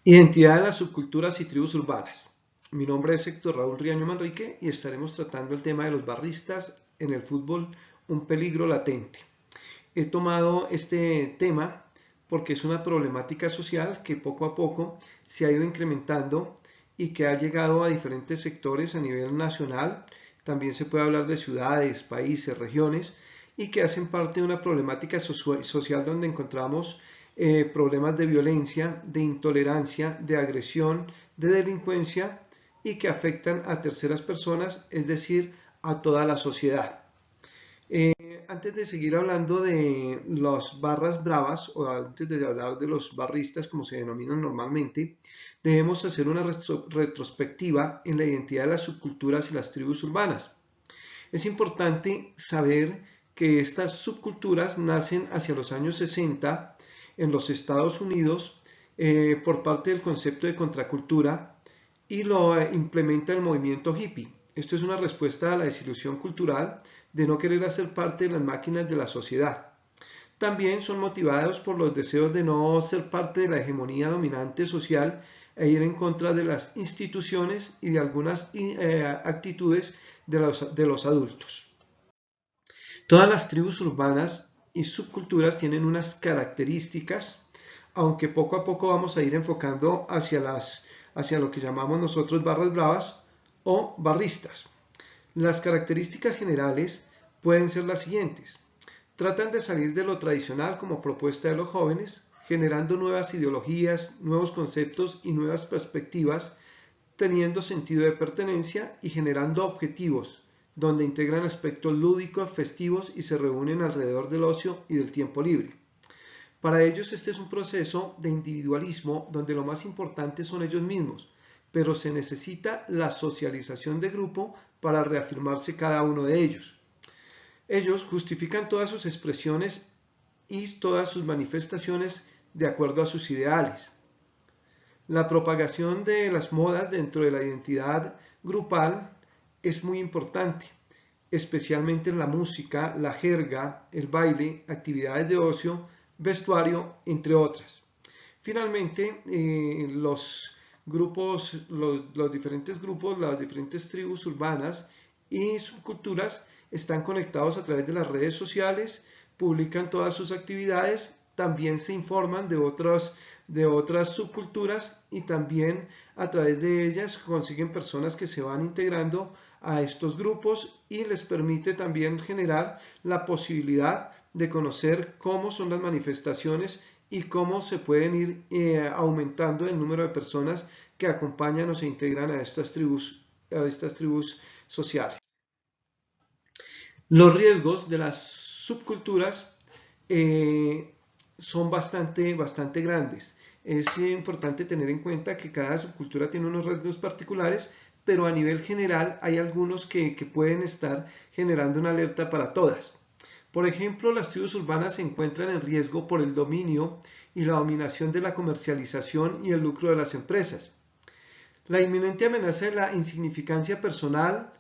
Identidad de las subculturas y tribus urbanas. Mi nombre es Héctor Raúl Riaño Manrique y estaremos tratando el tema de los barristas en el fútbol, un peligro latente. He tomado este tema porque es una problemática social que poco a poco se ha ido incrementando y que ha llegado a diferentes sectores a nivel nacional. También se puede hablar de ciudades, países, regiones y que hacen parte de una problemática social donde encontramos problemas de violencia, de intolerancia, de agresión, de delincuencia y que afectan a terceras personas, es decir, a toda la sociedad. Antes de seguir hablando de las barras bravas o antes de hablar de los barristas como se denominan normalmente, debemos hacer una retrospectiva en la identidad de las subculturas y las tribus urbanas. Es importante saber que estas subculturas nacen hacia los años 60 en los Estados Unidos por parte del concepto de contracultura y lo implementa el movimiento hippie. Esto es una respuesta a la desilusión cultural de no querer hacer parte de las máquinas de la sociedad. También son motivados por los deseos de no ser parte de la hegemonía dominante social e ir en contra de las instituciones y de algunas actitudes de los adultos. Todas las tribus urbanas y subculturas tienen unas características, aunque poco a poco vamos a ir enfocando hacia lo que llamamos nosotros barras bravas o barristas. Las características generales pueden ser las siguientes. Tratan de salir de lo tradicional como propuesta de los jóvenes, generando nuevas ideologías, nuevos conceptos y nuevas perspectivas, teniendo sentido de pertenencia y generando objetivos, donde integran aspectos lúdicos, festivos y se reúnen alrededor del ocio y del tiempo libre. Para ellos este es un proceso de individualismo donde lo más importante son ellos mismos, pero se necesita la socialización de grupo para reafirmarse cada uno de ellos. Ellos justifican todas sus expresiones y todas sus manifestaciones de acuerdo a sus ideales. La propagación de las modas dentro de la identidad grupal es muy importante, especialmente en la música, la jerga, el baile, actividades de ocio, vestuario, entre otras. Finalmente, los diferentes grupos, las diferentes tribus urbanas y subculturas están conectados a través de las redes sociales, publican todas sus actividades, también se informan de otras subculturas y también a través de ellas consiguen personas que se van integrando a estos grupos y les permite también generar la posibilidad de conocer cómo son las manifestaciones y cómo se pueden ir aumentando el número de personas que acompañan o se integran a estas tribus sociales. Los riesgos de las subculturas son bastante grandes. Es importante tener en cuenta que cada subcultura tiene unos riesgos particulares, pero a nivel general hay algunos que pueden estar generando una alerta para todas. Por ejemplo, las tribus urbanas se encuentran en riesgo por el dominio y la dominación de la comercialización y el lucro de las empresas. La inminente amenaza de la insignificancia personal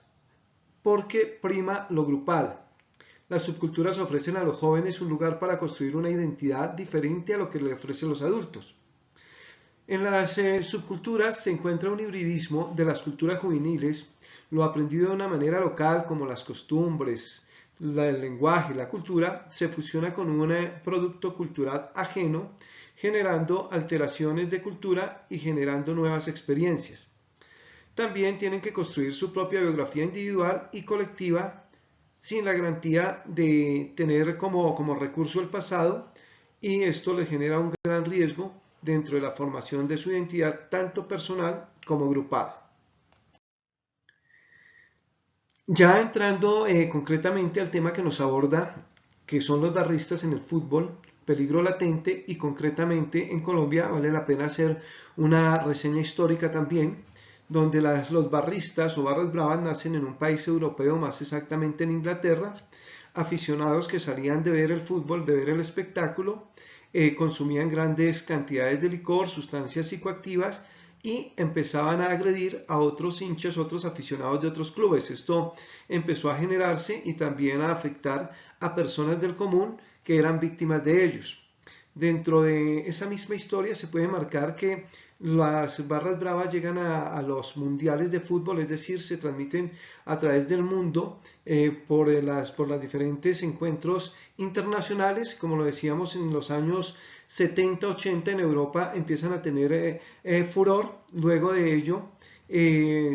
porque prima lo grupal. Las subculturas ofrecen a los jóvenes un lugar para construir una identidad diferente a lo que le ofrecen los adultos. En las subculturas se encuentra un hibridismo de las culturas juveniles, lo aprendido de una manera local como las costumbres, el lenguaje, la cultura, se fusiona con un producto cultural ajeno, generando alteraciones de cultura y generando nuevas experiencias. También tienen que construir su propia biografía individual y colectiva sin la garantía de tener como recurso el pasado, y esto les genera un gran riesgo dentro de la formación de su identidad tanto personal como grupal. Ya entrando concretamente al tema que nos aborda, que son los barristas en el fútbol, peligro latente, y concretamente en Colombia vale la pena hacer una reseña histórica también, donde los barristas o barras bravas nacen en un país europeo, más exactamente en Inglaterra, aficionados que salían de ver el fútbol, de ver el espectáculo, consumían grandes cantidades de licor, sustancias psicoactivas y empezaban a agredir a otros hinchas, otros aficionados de otros clubes. Esto empezó a generarse y también a afectar a personas del común que eran víctimas de ellos. Dentro de esa misma historia se puede marcar que las barras bravas llegan a los mundiales de fútbol, es decir, se transmiten a través del mundo por las diferentes encuentros internacionales. Como lo decíamos, en los años 70-80 en Europa empiezan a tener furor. Luego de ello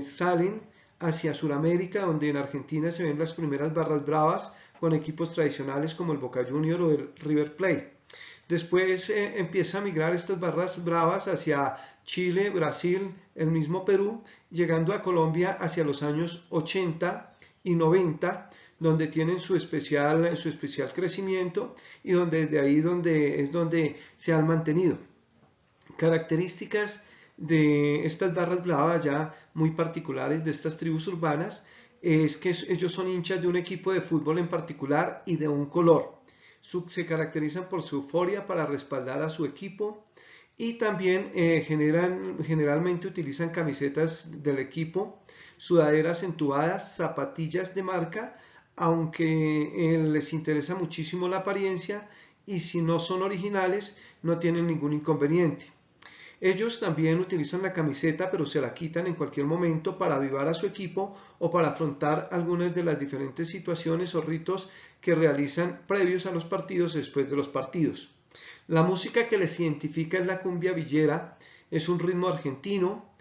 salen hacia Sudamérica, donde en Argentina se ven las primeras barras bravas con equipos tradicionales como el Boca Juniors o el River Plate. Después empieza a migrar estas barras bravas hacia Chile, Brasil, el mismo Perú, llegando a Colombia hacia los años 80 y 90, donde tienen su especial crecimiento y donde desde ahí es donde se han mantenido. Características de estas barras bravas ya muy particulares de estas tribus urbanas es que ellos son hinchas de un equipo de fútbol en particular y de un color. Se caracterizan por su euforia para respaldar a su equipo y también generalmente utilizan camisetas del equipo, sudaderas entubadas, zapatillas de marca, aunque les interesa muchísimo la apariencia y si no son originales no tienen ningún inconveniente. Ellos también utilizan la camiseta, pero se la quitan en cualquier momento para avivar a su equipo o para afrontar algunas de las diferentes situaciones o ritos que realizan previos a los partidos y después de los partidos. La música que les identifica es la cumbia villera, es un ritmo argentino.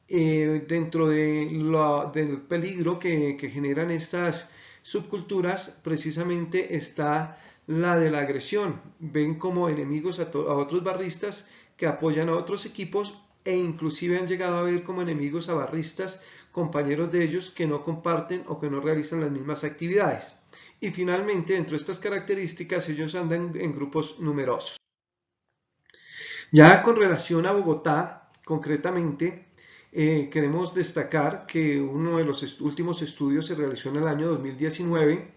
Dentro del peligro que generan estas subculturas, precisamente está la de la agresión. Ven como enemigos a otros barristas que apoyan a otros equipos e inclusive han llegado a ver como enemigos a barristas, compañeros de ellos que no comparten o que no realizan las mismas actividades. Y finalmente, dentro de estas características, ellos andan en grupos numerosos. Ya con relación a Bogotá, concretamente, queremos destacar que uno de los últimos estudios se realizó en el año 2019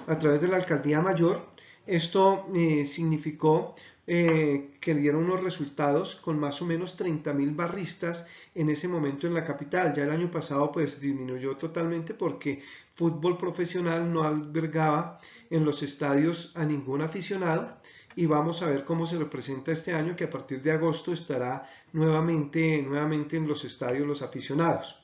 a través de la Alcaldía Mayor. Esto significó que dieron unos resultados con más o menos 30.000 barristas en ese momento en la capital. Ya el año pasado pues disminuyó totalmente porque fútbol profesional no albergaba en los estadios a ningún aficionado y vamos a ver cómo se representa este año, que a partir de agosto estará nuevamente en los estadios los aficionados.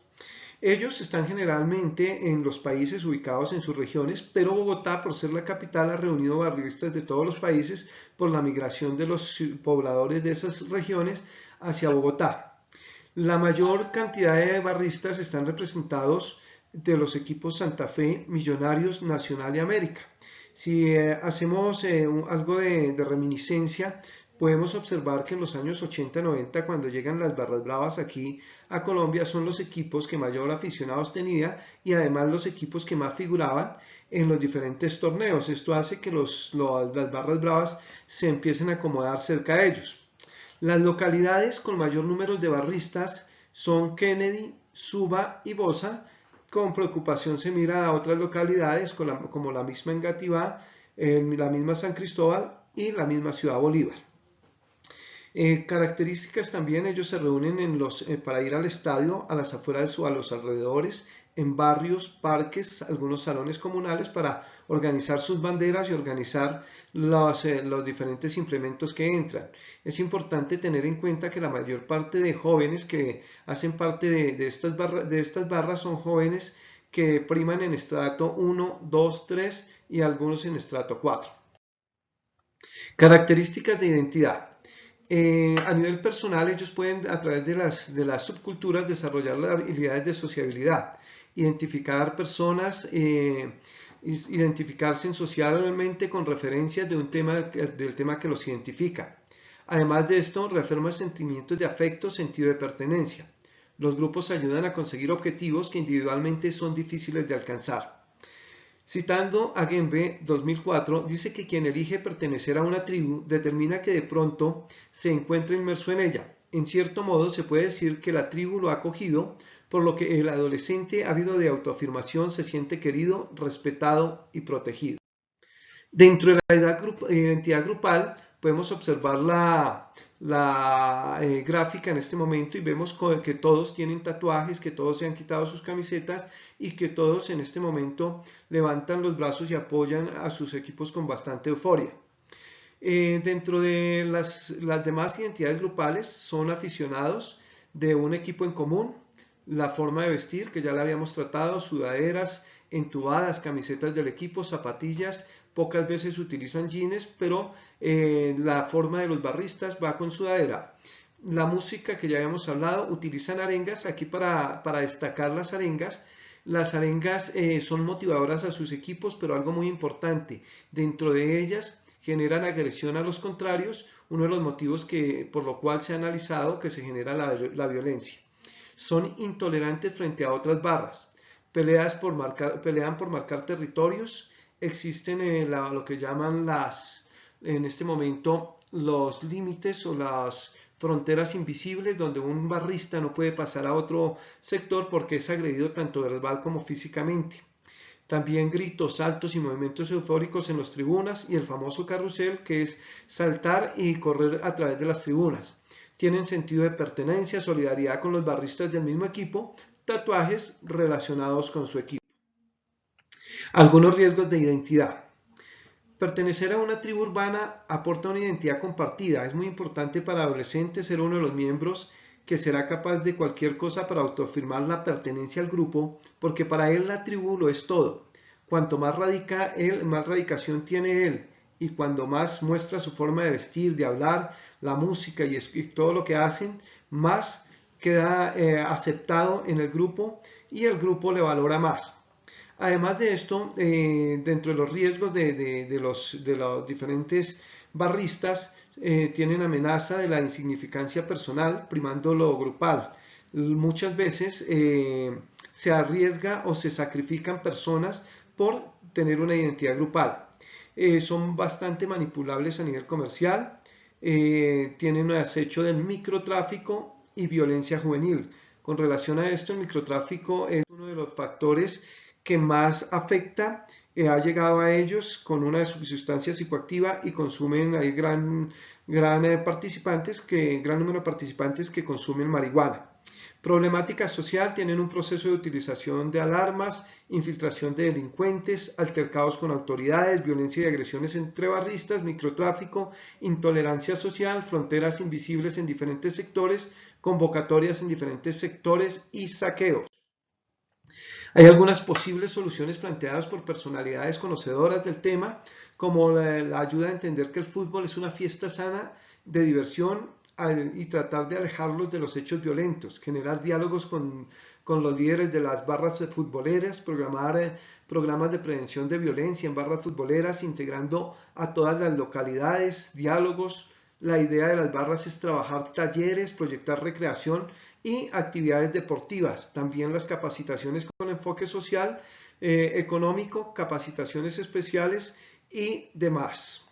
Ellos están generalmente en los países ubicados en sus regiones, pero Bogotá, por ser la capital, ha reunido barristas de todos los países por la migración de los pobladores de esas regiones hacia Bogotá. La mayor cantidad de barristas están representados de los equipos Santa Fe, Millonarios, Nacional y América. Si hacemos algo de reminiscencia, podemos observar que en los años 80-90, cuando llegan las barras bravas aquí a Colombia, son los equipos que mayor aficionados tenía y además los equipos que más figuraban en los diferentes torneos. Esto hace que las barras bravas se empiecen a acomodar cerca de ellos. Las localidades con mayor número de barristas son Kennedy, Suba y Bosa. Con preocupación se mira a otras localidades como la misma Engativá, la misma San Cristóbal y la misma Ciudad Bolívar. Características también, ellos se reúnen para ir al estadio, a las afueras o a los alrededores, en barrios, parques, algunos salones comunales para organizar sus banderas y organizar los diferentes implementos que entran. Es importante tener en cuenta que la mayor parte de jóvenes que hacen parte de estas barras son jóvenes que priman en estrato 1, 2, 3 y algunos en estrato 4. Características de identidad. A nivel personal, ellos pueden, a través de las subculturas, desarrollar las habilidades de sociabilidad, identificar personas, identificarse socialmente con referencias del tema que los identifica. Además de esto, reafirma sentimientos de afecto, sentido de pertenencia. Los grupos ayudan a conseguir objetivos que individualmente son difíciles de alcanzar. Citando a Gembe 2004, dice que quien elige pertenecer a una tribu determina que de pronto se encuentra inmerso en ella. En cierto modo se puede decir que la tribu lo ha acogido, por lo que el adolescente ávido de autoafirmación se siente querido, respetado y protegido. Dentro de la identidad grupal podemos observar la gráfica en este momento y vemos que todos tienen tatuajes, que todos se han quitado sus camisetas y que todos en este momento levantan los brazos y apoyan a sus equipos con bastante euforia. Dentro de las demás identidades grupales son aficionados de un equipo en común, la forma de vestir, que ya la habíamos tratado, sudaderas, entubadas, camisetas del equipo, zapatillas, pocas veces utilizan jeans, pero la forma de los barristas va con sudadera. La música que ya habíamos hablado, utilizan arengas, aquí para destacar las arengas son motivadoras a sus equipos, pero algo muy importante, dentro de ellas generan agresión a los contrarios, uno de los motivos por lo cual se ha analizado que se genera la violencia. Son intolerantes frente a otras barras, pelean por marcar territorios, existen lo que llaman en este momento los límites o las fronteras invisibles, donde un barrista no puede pasar a otro sector porque es agredido tanto verbal como físicamente. También gritos, saltos y movimientos eufóricos en las tribunas y el famoso carrusel, que es saltar y correr a través de las tribunas. Tienen sentido de pertenencia, solidaridad con los barristas del mismo equipo, tatuajes relacionados con su equipo. Algunos riesgos de identidad. Pertenecer a una tribu urbana aporta una identidad compartida. Es muy importante para adolescentes ser uno de los miembros que será capaz de cualquier cosa para autoafirmar la pertenencia al grupo, porque para él la tribu lo es todo. Cuanto más radica él, más radicación tiene él, y cuando más muestra su forma de vestir, de hablar, la música y todo lo que hacen, más queda aceptado en el grupo y el grupo le valora más. Además de esto, dentro de los riesgos de los diferentes barristas, tienen amenaza de la insignificancia personal, primando lo grupal. Muchas veces se arriesga o se sacrifican personas por tener una identidad grupal. Son bastante manipulables a nivel comercial, tienen un acecho del microtráfico y violencia juvenil. Con relación a esto, el microtráfico es uno de los factores que más afecta, ha llegado a ellos con una sustancia psicoactiva y consumen, hay gran número de participantes que consumen marihuana. Problemática social, tienen un proceso de utilización de alarmas, infiltración de delincuentes, altercados con autoridades, violencia y agresiones entre barristas, microtráfico, intolerancia social, fronteras invisibles en diferentes sectores, convocatorias en diferentes sectores y saqueos. Hay algunas posibles soluciones planteadas por personalidades conocedoras del tema, como la ayuda a entender que el fútbol es una fiesta sana de diversión y tratar de alejarlos de los hechos violentos, generar diálogos con los líderes de las barras futboleras, programas de prevención de violencia en barras futboleras, integrando a todas las localidades, diálogos. La idea de las barras es trabajar talleres, proyectar recreación y actividades deportivas, también las capacitaciones con enfoque social, económico, capacitaciones especiales y demás.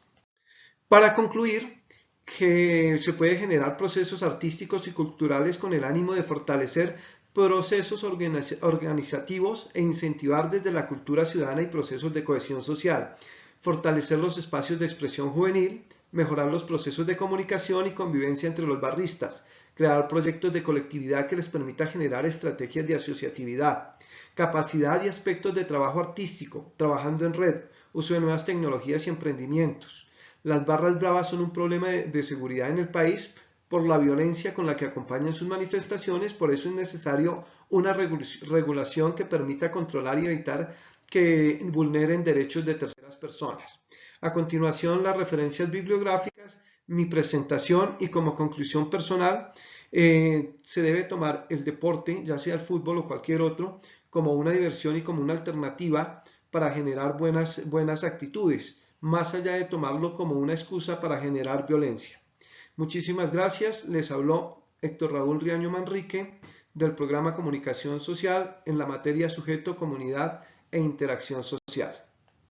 Para concluir, que se puede generar procesos artísticos y culturales con el ánimo de fortalecer procesos organizativos e incentivar desde la cultura ciudadana y procesos de cohesión social, fortalecer los espacios de expresión juvenil, mejorar los procesos de comunicación y convivencia entre los barristas, crear proyectos de colectividad que les permita generar estrategias de asociatividad, capacidad y aspectos de trabajo artístico, trabajando en red, uso de nuevas tecnologías y emprendimientos. Las barras bravas son un problema de seguridad en el país por la violencia con la que acompañan sus manifestaciones, por eso es necesario una regulación que permita controlar y evitar que vulneren derechos de terceras personas. A continuación, las referencias bibliográficas, mi presentación y como conclusión personal, se debe tomar el deporte, ya sea el fútbol o cualquier otro, como una diversión y como una alternativa para generar buenas actitudes, más allá de tomarlo como una excusa para generar violencia. Muchísimas gracias, les habló Héctor Raúl Riaño Manrique del programa Comunicación Social en la materia Sujeto, Comunidad e Interacción Social.